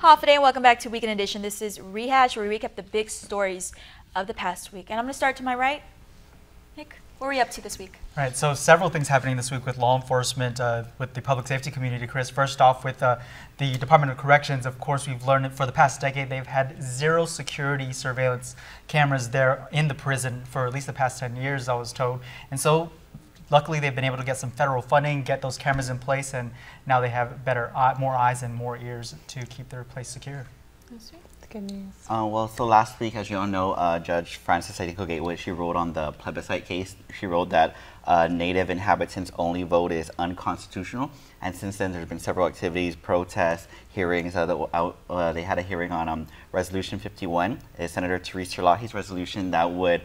Hafide, and welcome back to Weekend Edition. This is Rehash, where we recap the big stories of the past week. And I'm going to start to my right. Nick, what are we up to this week? All right, so several things happening this week with law enforcement, with the public safety community, Chris. First off, with the Department of Corrections, of course, we've learned that for the past decade, they've had zero security surveillance cameras there in the prison for at least the past 10 years, I was told. And so luckily, they've been able to get some federal funding, get those cameras in place, and now they have more eyes and more ears to keep their place secure. That's good news. Well, so last week, as you all know, Judge Frances Gateway, she ruled on the plebiscite case. She ruled that Native inhabitants only vote is unconstitutional. And since then, there's been several activities, protests, hearings. They had a hearing on Resolution 51, Senator Theresa Lahi's resolution that would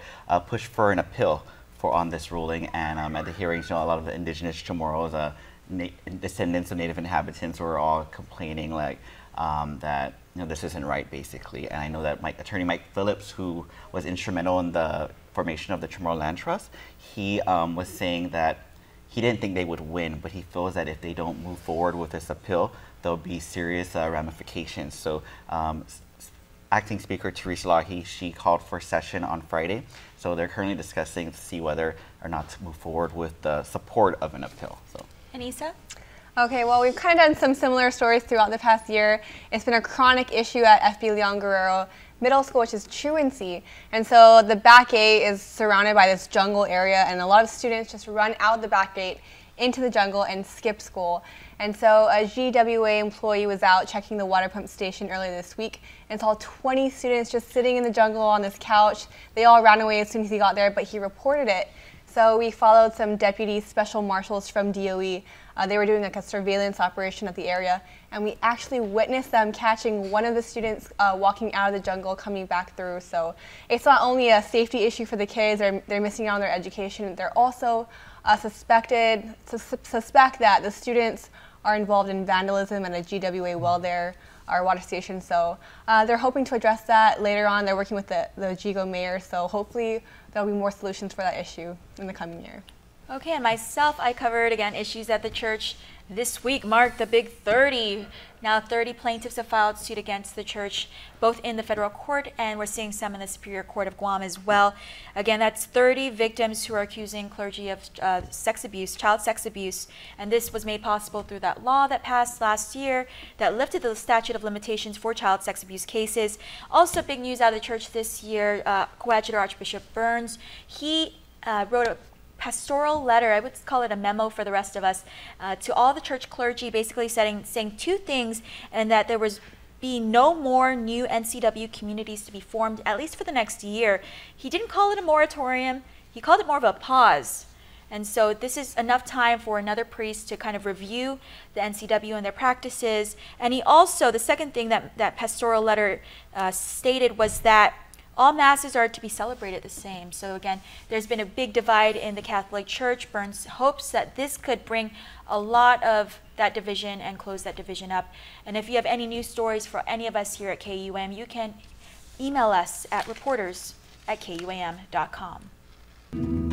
push for an appeal on this ruling. And at the hearings, a lot of the indigenous Chamorros, descendants of Native inhabitants, were all complaining that this isn't right, basically. And I know that Attorney Mike Phillips, who was instrumental in the formation of the Chamorro Land Trust, he was saying that he didn't think they would win, but he feels that if they don't move forward with this appeal, there'll be serious ramifications. So Acting Speaker Theresa Lahi, she called for session on Friday. So they're currently discussing to see whether or not to move forward with the support of an appeal. So. Anissa? Okay, well, we've kind of done some similar stories throughout the past year. It's been a chronic issue at FB Leon Guerrero Middle School, which is truancy. And so the back gate is surrounded by this jungle area, and a lot of students just run out the back gate into the jungle and skip school. And so a GWA employee was out checking the water pump station earlier this week and saw 20 students just sitting in the jungle on this couch. They all ran away as soon as he got there, but he reported it. So we followed some deputy special marshals from DOE. They were doing a surveillance operation at the area, and we actually witnessed them catching one of the students walking out of the jungle, coming back through. So it's not only a safety issue for the kids, they're missing out on their education, they're also suspect that the students are involved in vandalism at a GWA well there, our water station. So they're hoping to address that later on. They're working with the GGO mayor, so hopefully there'll be more solutions for that issue in the coming year. Okay, and myself, I covered, again, issues at the church. This week marked the big 30. Now 30 plaintiffs have filed suit against the church, both in the federal court, and we're seeing some in the Superior Court of Guam as well. Again, that's 30 victims who are accusing clergy of sex abuse, child sex abuse, and this was made possible through that law that passed last year that lifted the statute of limitations for child sex abuse cases. Also, big news out of the church this year, Coadjutor Archbishop Burns, he wrote a pastoral letter, I would call it a memo for the rest of us, to all the church clergy, basically saying two things, and that there was be no more new NCW communities to be formed, at least for the next year. He didn't call it a moratorium, he called it more of a pause. And so this is enough time for another priest to kind of review the NCW and their practices. And he also, the second thing that pastoral letter stated was that all masses are to be celebrated the same. So again, there's been a big divide in the Catholic Church. Burns hopes that this could bring a lot of that division and close that division up. And if you have any news stories for any of us here at KUAM, you can email us at reporters@kuam.com.